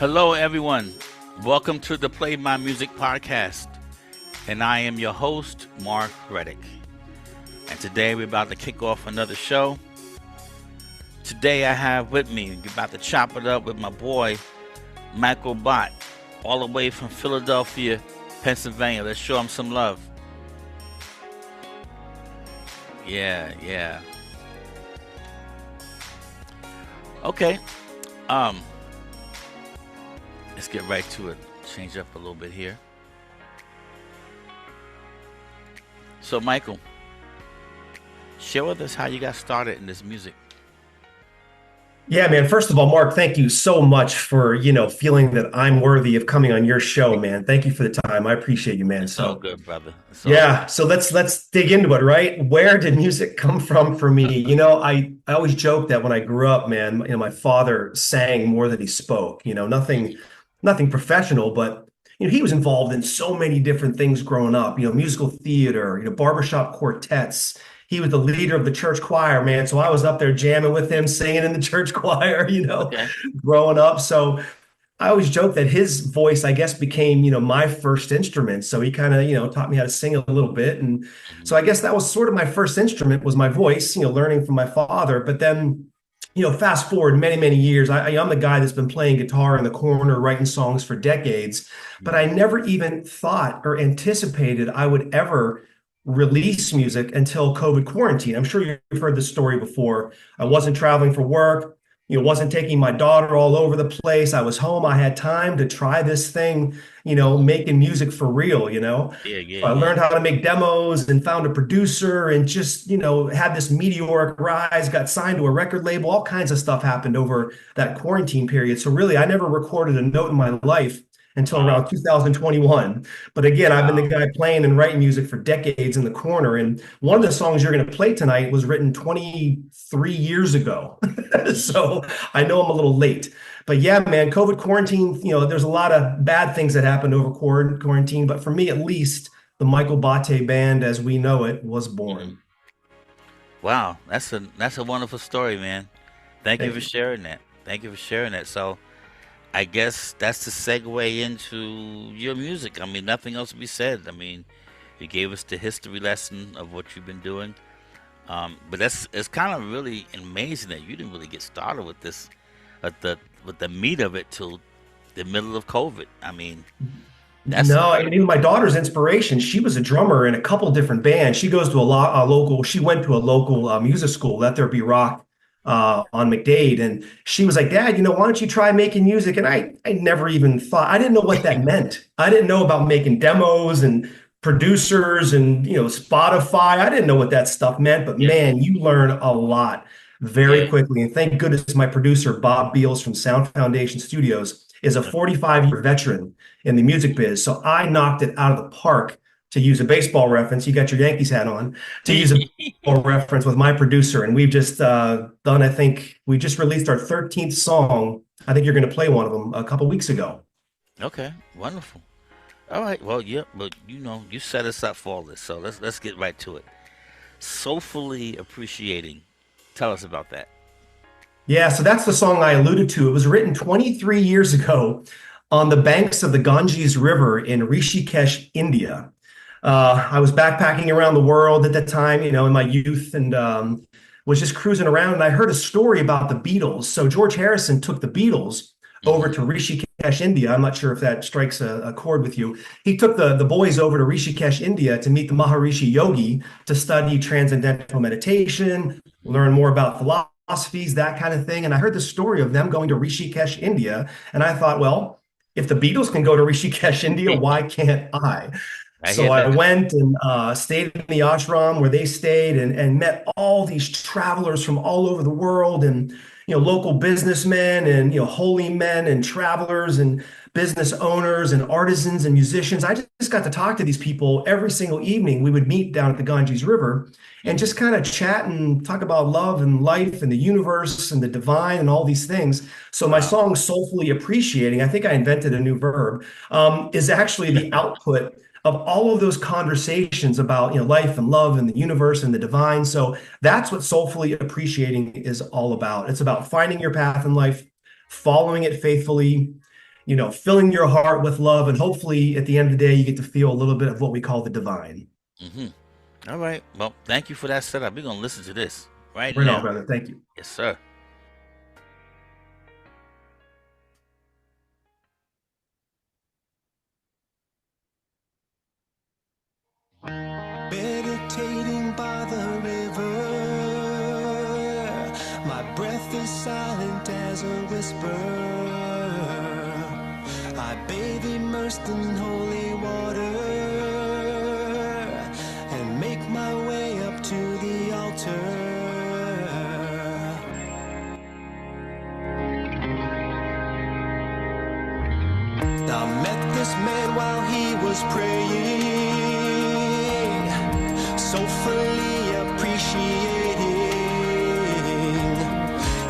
Hello, everyone. Welcome to the Play My Music podcast. And I am your host, Mark Reddick. And today we're about to kick off another show. Today I have with me, we're about to chop it up with my boy, Michael Bott, all the way from Philadelphia, Pennsylvania. Let's show him some love. Yeah. Okay. Let's get right to it. Change up a little bit here. So, Michael, share with us how you got started in this music. Yeah, man. First of all, Mark, thank you so much for, feeling that I'm worthy of coming on your show, man. Thank you for the time. I appreciate you, man. It's all So, good, brother. It's all good. yeah, so let's dig into it, right? Where did music come from for me? I always joke that when I grew up, man, my father sang more than he spoke. Nothing professional, but he was involved in so many different things growing up, musical theater, barbershop quartets. He was the leader of the church choir, man. So I was up there jamming with him, singing in the church choir, Okay. growing up. So I always joke that his voice, I guess, became, my first instrument. So he kind of, taught me how to sing a little bit. And hmm so I guess that was sort of my first instrument was my voice, learning from my father. But then, fast forward many, many years, I'm the guy that's been playing guitar in the corner, writing songs for decades. But I never even thought or anticipated I would ever release music until COVID quarantine. I'm sure you've heard this story before. I wasn't traveling for work, wasn't taking my daughter all over the place. I was home. I had time to try this thing, making music for real. I Yeah. learned how to make demos and found a producer and just, had this meteoric rise, got signed to a record label. All kinds of stuff happened over that quarantine period. So really, I never recorded a note in my life until Wow. around 2021. But again, I've been the Wow. guy playing and writing music for decades in the corner. And one of the songs you're going to play tonight was written 23 years ago. So I know I'm a little late. But yeah, man, COVID quarantine, there's a lot of bad things that happened over quarantine. But for me, at least, the Michael Bate band as we know it was hmm born. Wow. That's a wonderful story, man. Thank you Thank for you. sharing that. Thank you for sharing that. So I guess that's the segue into your music. I mean, nothing else to be said. I mean, you gave us the history lesson of what you've been doing. But it's kind of really amazing that you didn't really get started with this, with the meat of it till the middle of COVID. I mean, that's No, and even my daughter's inspiration. She was a drummer in a couple different bands. She goes to a local. She went to a local music school, Let There Be Rock, on McDade, and she was like, "Dad, why don't you try making music?" And I never even thought. I didn't know what that meant. I didn't know about making demos and producers and Spotify. I didn't know what that stuff meant. But yeah, man, you learn a lot very yeah. quickly. And thank goodness my producer Bob Beals from Sound Foundation Studios is a 45-year veteran in the music biz. So I knocked it out of the park, to use a baseball reference. You got your Yankees hat on, to use a baseball reference with my producer. And we've just done, I think we just released our 13th song. I think you're going to play one of them a couple weeks ago. Okay, wonderful. All right, well, yeah, but you set us up for all this, so let's get right to it. Soulfully appreciating. Tell us about that. Yeah, so that's the song I alluded to. It was written 23 years ago on the banks of the Ganges River in Rishikesh, India. I was backpacking around the world at that time, in my youth, and was just cruising around. And I heard a story about the Beatles. So George Harrison took the Beatles over hmm to Rishikesh, India. I'm not sure if that strikes a chord with you. He took the boys over to Rishikesh, India to meet the Maharishi Yogi to study transcendental meditation, learn more about philosophies, that kind of thing. And I heard the story of them going to Rishikesh, India. And I thought, well, if the Beatles can go to Rishikesh, India, why can't I? I hear So I that. went and stayed in the ashram where they stayed and met all these travelers from all over the world and local businessmen and holy men and travelers and business owners and artisans and musicians. I just got to talk to these people every single evening. We would meet down at the Ganges River and hmm just kind of chat and talk about love and life and the universe and the divine and all these things. So my Wow. song "Soulfully Appreciating," I think I invented a new verb, is actually the output of all of those conversations about life and love and the universe and the divine. So that's what soulfully appreciating is all about. It's about finding your path in life, following it faithfully, filling your heart with love. And hopefully at the end of the day, you get to feel a little bit of what we call the divine. Hmm. All right. Well, thank you for that setup. We're gonna listen to this right Right on, now. brother. Thank you. Yes, sir. Meditating by the river, my breath is silent as a whisper. I bathe immersed in holy water and make my way up to the altar. I met this man while he was praying, so fully appreciating.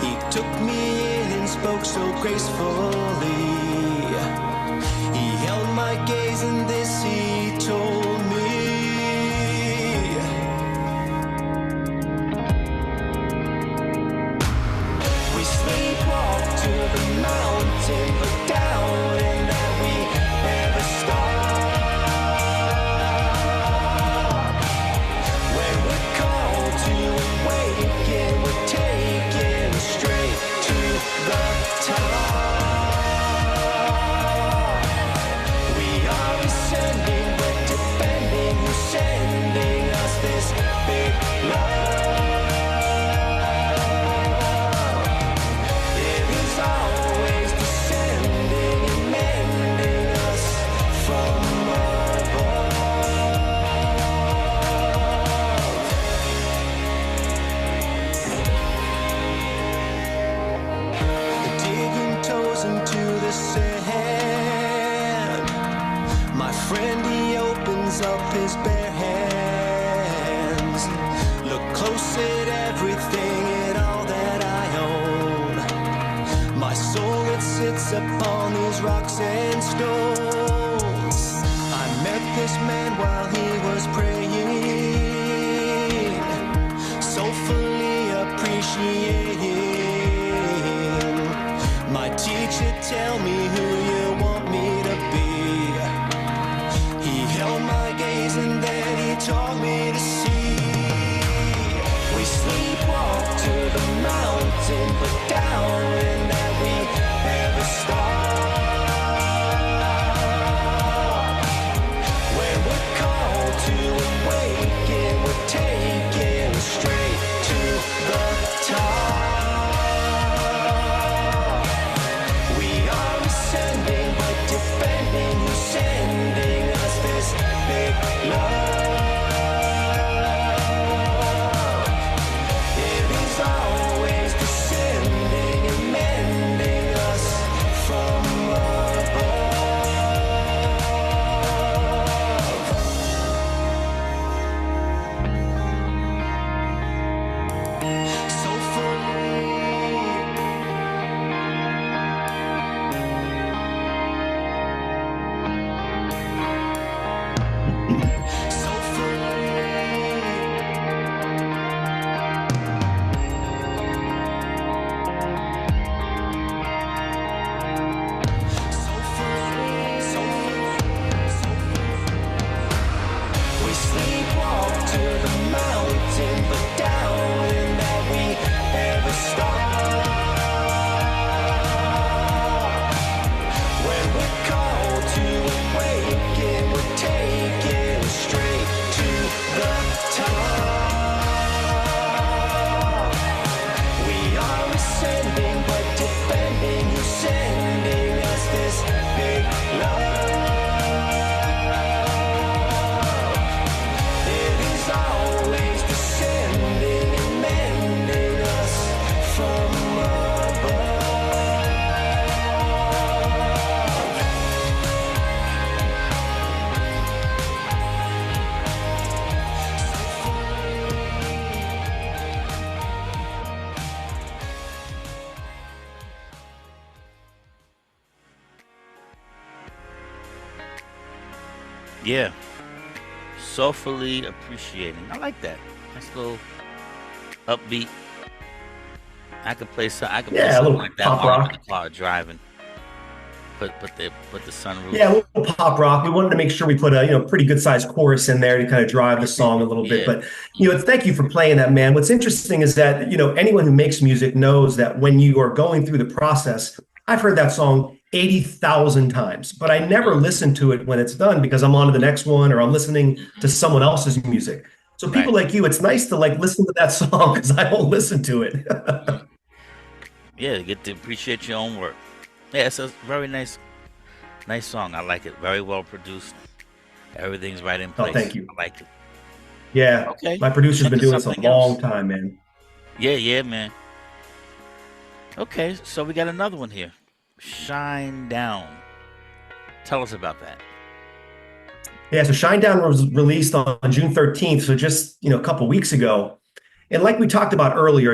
He took me in and spoke so gracefully. He held my gaze and this he told me: we sleepwalk to the mountain, but down and that we never stop. When we're called to awaken, we're taken straight to the top. We are ascending, but defending, who's sending us this big love? It is always descending and mending us from above. Digging toes into the sand, my friend, he opens up his bare hands. Look close at everything and all that I own. My soul, it sits upon these rocks and stones. I met this man while he was praying, so fully appreciating. My teacher, tell me who you want me to be. He held my gaze and then he taught me to see. We sleepwalk to the mountain, but down and that we never stop. When we're called to awaken, we're taken straight to the top. We are ascending, but defending, who's sending us this big love? It is always descending and mending us from above. So fully, so we sleepwalk to the mountain, but down and that we never stop. When we're called to awaken, we're taken straight to the top. We are ascending, but defending, who's sending us this big love? It is always descending and mending us from above. Yeah. Soulfully appreciating. I like that. Nice little upbeat. I could play some. I could play Yeah, a something little like that pop while I'm in rock. the car driving. put the sunroof. Yeah, a little pop rock. We wanted to make sure we put a pretty good sized chorus in there to kind of drive the song a little bit. Yeah. But it's thank you for playing that, man. What's interesting is that anyone who makes music knows that when you are going through the process, I've heard that song 80,000 times, but I never listen to it when it's done because I'm on to the next one or I'm listening to Hmm. someone else's music. So people Right. like you, it's nice to like listen to that song because I don't listen to it. Hmm. Yeah, you get to appreciate your own work. Yeah, it's a very nice song. I like it. Very well produced. Everything's right in Oh, place. thank you. I like it. Yeah, Okay, my producer's check been to doing this a something long else. time, man. Yeah, yeah, man. Okay, so we got another one here. Shine Down. Tell us about that. Yeah, so Shinedown was released on June 13th, so just, a couple weeks ago. And like we talked about earlier,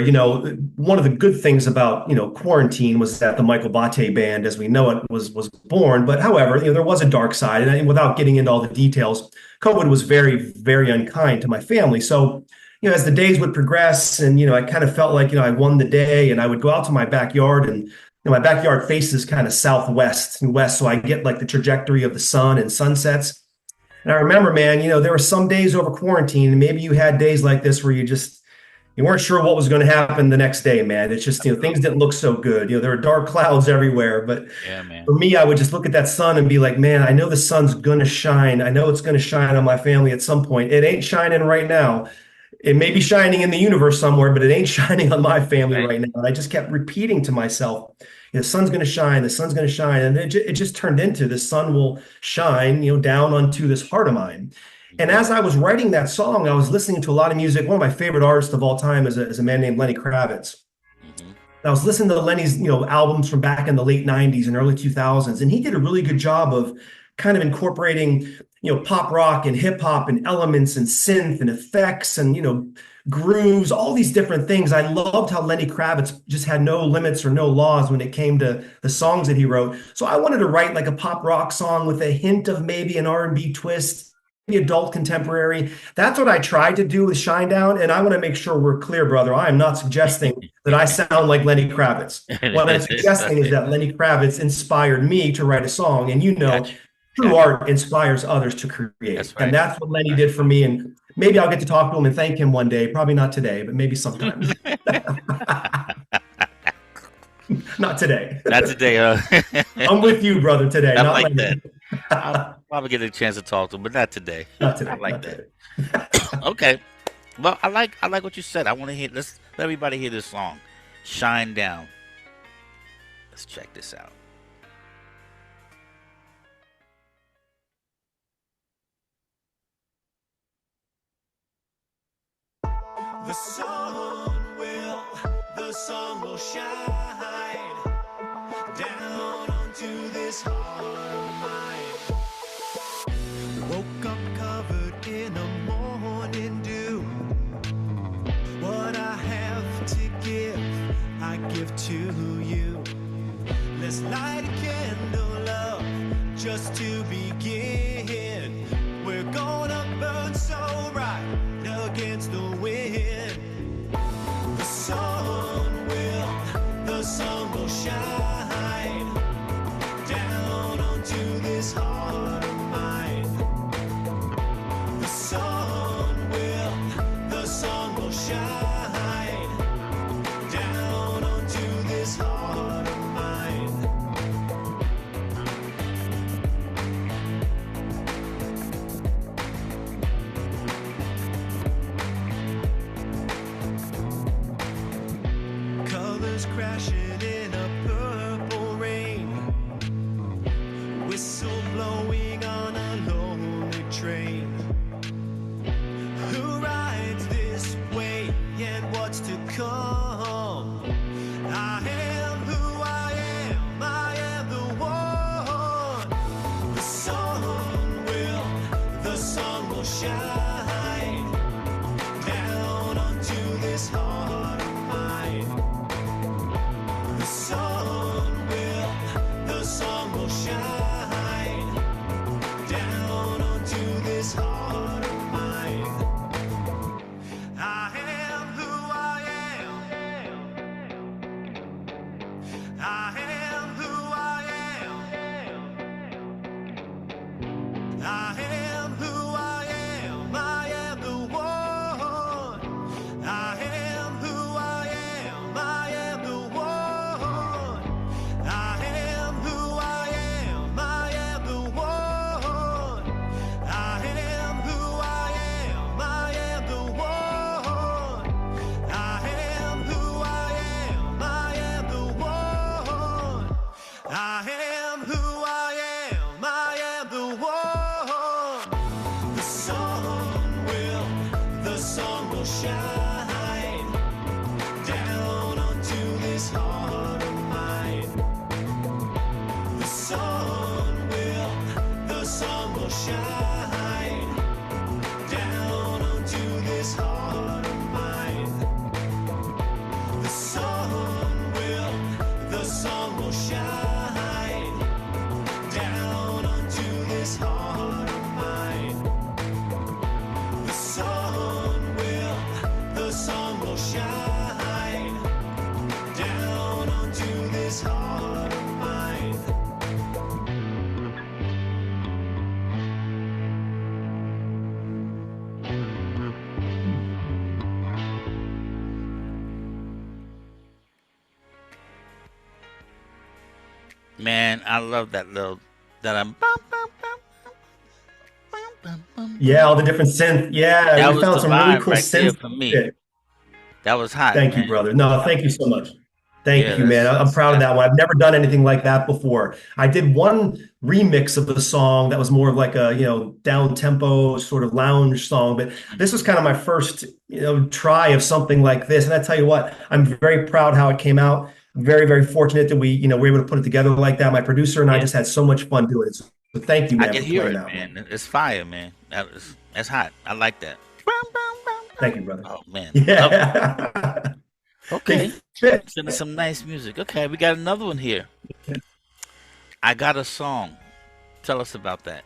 one of the good things about, quarantine was that the Michael Bate band, as we know it, was born. But however, there was a dark side, and without getting into all the details, COVID was very, very unkind to my family. So, as the days would progress, and I kind of felt like I won the day, and I would go out to my backyard, and my backyard faces kind of southwest and west, so I get like the trajectory of the sun and sunsets. And I remember, man, there were some days over quarantine, and maybe you had days like this where you weren't sure what was going to happen the next day, man. It's just, things Absolutely. didn't look so good. There were dark clouds everywhere. But Yeah, man. for me, I would just look at that sun and be like, man, I know the sun's going to shine. I know it's going to shine on my family at some point. It ain't shining right now. It may be shining in the universe somewhere, but it ain't shining on my family Right. right now. And I just kept repeating to myself, the sun's going to shine, the sun's going to shine. And it just turned into the sun will shine, down onto this heart of mine. And Hmm. as I was writing that song, I was listening to a lot of music. One of my favorite artists of all time is a man named Lenny Kravitz. Hmm. I was listening to Lenny's, albums from back in the late 90s and early 2000s, and he did a really good job of kind of incorporating, pop rock and hip hop and elements and synth and effects and, grooves, all these different things. I loved how Lenny Kravitz just had no limits or no laws when it came to the songs that he wrote. So I wanted to write like a pop rock song with a hint of maybe an R&B twist, maybe adult contemporary. That's what I tried to do with Shinedown, and I want to make sure we're clear, brother. I am not suggesting that I sound like Lenny Kravitz. What I'm suggesting is that Lenny Kravitz inspired me to write a song, and Got you. true Got you. art inspires others to create. That's And right. that's what Lenny Right. did for me. And maybe I'll get to talk to him and thank him one day. Probably not today, but maybe sometime. Not today. Not today, I'm with you, brother, today, I not like that. Lenny. I'll probably get a chance to talk to him, but not today. Not I today, like not that. today. Okay. Well, I like what you said. I want to hear. Let's let everybody hear this song, "Shine Down." Let's check this out. The the sun will shine down onto this heart of mine. Woke up covered in a morning dew. What I have to give, I give to you. Let's light a candle, love, just to begin. We're gonna burn so bright against the wind. The sun will shine down onto this heart of mine. The sun will shine down onto this heart of mine. Colors crashing in a purple rain. Whistle blowing on a lonely train. Who rides this way and what's to come? I am who I am. I am the one. The sun will shine down onto this heart of mine. The sun will shine down onto this heart of mine. I am who I am. I am who I am. will shine down onto this heart of mine. The sun will shine down onto this heart of mine. Man, I love that little that I'm. Yeah, all the different synth. Yeah, That we was found the some really vibe cool right there synth for me. shit. That was hot, Thank you, man. brother. No, thank you so much. Yeah, Thank you, man. I'm proud of that's that one. I've never done anything like that before. I did one remix of the song that was more of like a, down tempo sort of lounge song, but this was kind of my first, try of something like this. And I tell you what, I'm very proud how it came out. Very, very fortunate that we were able to put it together like that. My producer and I yeah. just had so much fun doing it. So thank you, I man, can for hear playing it, that one. man. It's fire, man. That's hot. I like that. Thank you, brother. Oh man, love it. Yeah. They Okay, fit. sending some nice music. Okay, we got another one here. I got a song. Tell us about that.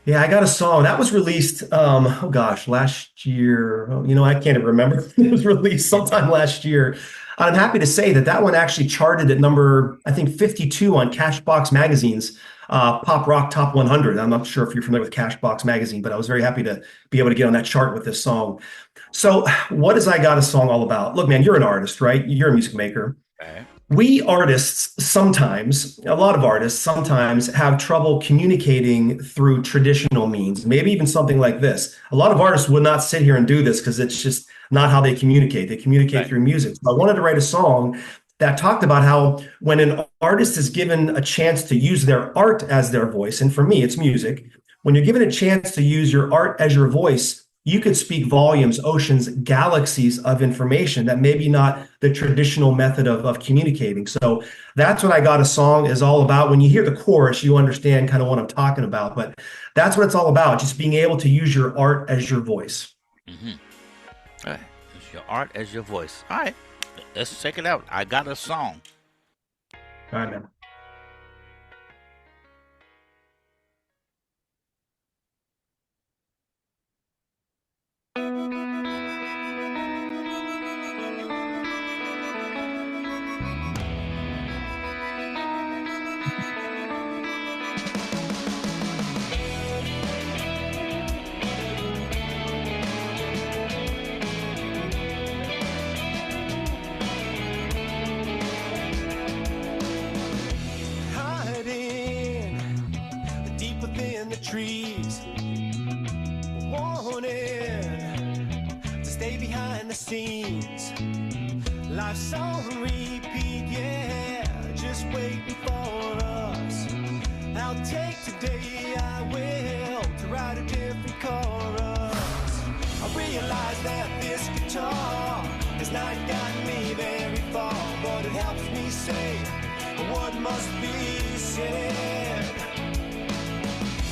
Yeah, I got a song that was released, oh gosh, last year. Oh, I can't even remember. It was released sometime last year. I'm happy to say that that one actually charted at number, I think, 52 on Cashbox Magazine's Pop Rock Top 100. I'm not sure if you're familiar with Cashbox Magazine, but I was very happy to be able to get on that chart with this song. So, what is I Got a Song all about? Look, man, you're an artist, right? You're a music maker. Right. We artists sometimes, a lot of artists sometimes have trouble communicating through traditional means, maybe even something like this. A lot of artists would not sit here and do this because it's just not how they communicate. They communicate Right. through music. So I wanted to write a song that talked about how when an artist is given a chance to use their art as their voice, and for me, it's music, when you're given a chance to use your art as your voice, you could speak volumes, oceans, galaxies of information that maybe not the traditional method of communicating. So that's what I Got a Song is all about. When you hear the chorus, you understand kind of what I'm talking about. But that's what it's all about, just being able to use your art as your voice. Mm-hmm. All right. It's your art as your voice. All right. Let's check it out. I got a song. All right, man. Hiding deep within the trees, wanting to stay behind the scenes. Life's on repeat, yeah, just waiting for us. I'll take today, I will, to write a different chorus. I realize that this guitar has not gotten me very far, but it helps me say what must be said.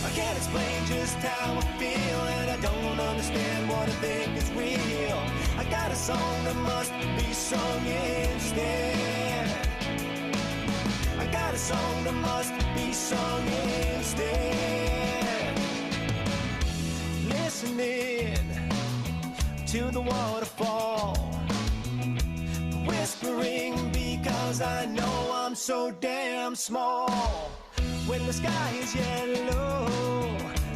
I can't explain just how I feel, and I don't understand what I think is real. I got a song that must be sung instead. I got a song that must be sung instead. Listening to the waterfall, whispering because I know I'm so damn small. When the sky is yellow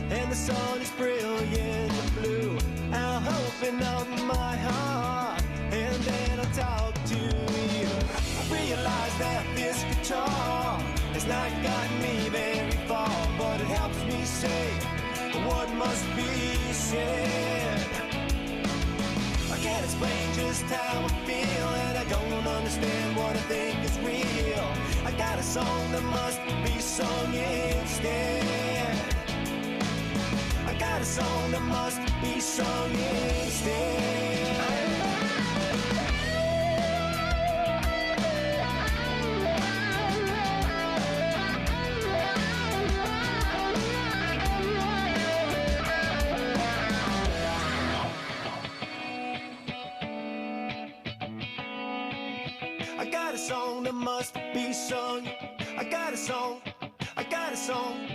and the sun is brilliant blue, I'll open up my heart and then I'll talk to you. I realize that this guitar has not gotten me very far, but it helps me say what must be said. I can't explain just how I feel, and I don't understand what I think is real. I got a song that must be sung instead. I got a song that must be sung instead. I got a song that must be sung. I got a song, I got a song,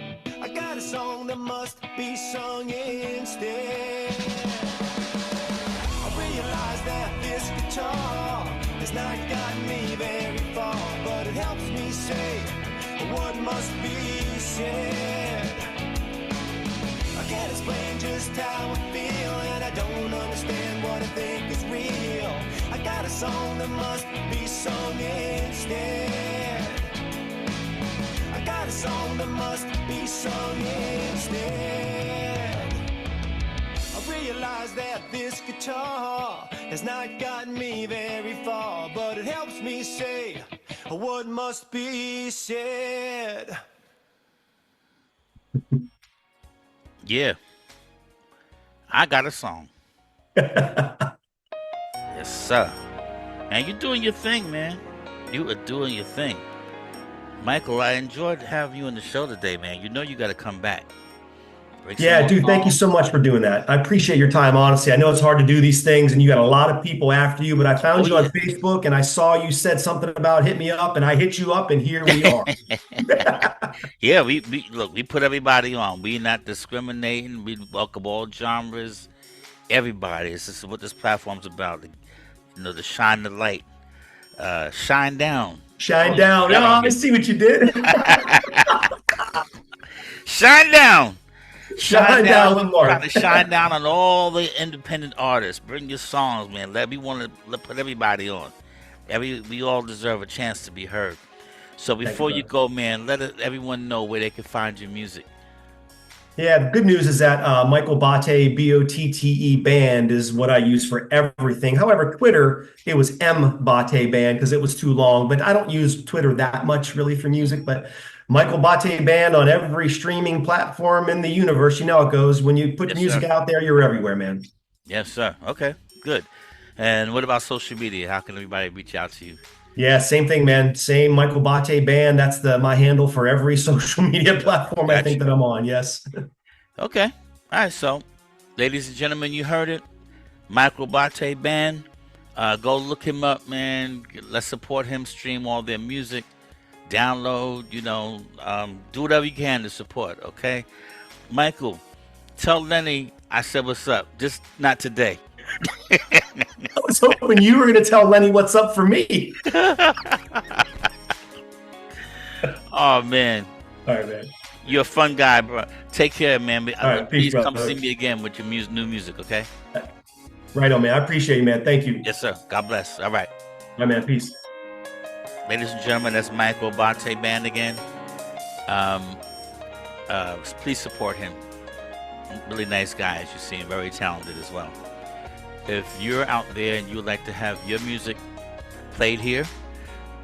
I got a song that must be sung instead. I realize that this guitar has not gotten me very far, but it helps me say what must be said. I can't explain just how I feel, and I don't understand what I think is real. I got a song that must be sung instead. I got a song that must be sung instead. I realize that this guitar has not gotten me very far, but it helps me say what must be said. Yeah, I got a song. Yes, sir. And you're doing your thing, man. You are doing your thing. Michael, I enjoyed having you on the show today, man. You know you got to come back. Break some Yeah, more dude, thank you songs. so much for doing that. I appreciate your time, honestly. I know it's hard to do these things and you got a lot of people after you, but I found Oh, you yeah. on Facebook and I saw you said something about hit me up and I hit you up and here we are. Yeah, we look, we put everybody on. We not discriminating. We welcome all genres, everybody. This is what this platform's about. You know, to shine the light. Shine down. Shine Oh, you down. got Oh, on I me. see what you did. Shine down. Shine Shine down, down. Trying Mark. to shine down on all the independent artists. Bring your songs, man. We want to put everybody on. We all deserve a chance to be heard. So Thank you, before you brother. go, man, let everyone know where they can find your music. Yeah, the good news is that Michael Botte, Botte band is what I use for everything. However, Twitter, it was M Botte band because it was too long, but I don't use Twitter that much really for music. But Michael Botte band on every streaming platform in the universe. You know how it goes. When you put Yes, music sir. out there, you're everywhere, man. Yes, sir. Okay, good. And what about social media? How can everybody reach out to you? Yeah, same thing, man. Same Michael Botte band. That's my handle for every social media platform I think Gotcha. that I'm on. Yes. Okay. All right. So, ladies and gentlemen, you heard it. Michael Botte Band. Go look him up, man. Let's support him. Stream all their music. Download. Do whatever you can to support. Okay. Michael, tell Lenny I said what's up. Just not today. I was hoping you were going to tell Lenny what's up for me. Oh man, All right, man. you're a fun guy, bro. Take care, man. All right, peace, Please come brother. see me again with your new music. Okay. Right on, man. I appreciate you, man. Thank you. Yes, sir. God bless. All right. My man. Peace. Ladies and gentlemen, that's Michael Botte Band again. Please support him. Really nice guy, as you see, and very talented as well. If you're out there and you would like to have your music played here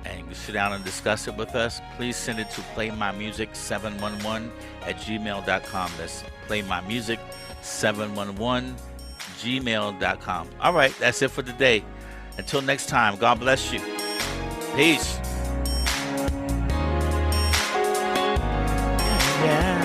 and you can sit down and discuss it with us, please send it to playmymusic711@gmail.com. That's playmymusic711@gmail.com. All right, that's it for today. Until next time, God bless you. Peace. Yeah.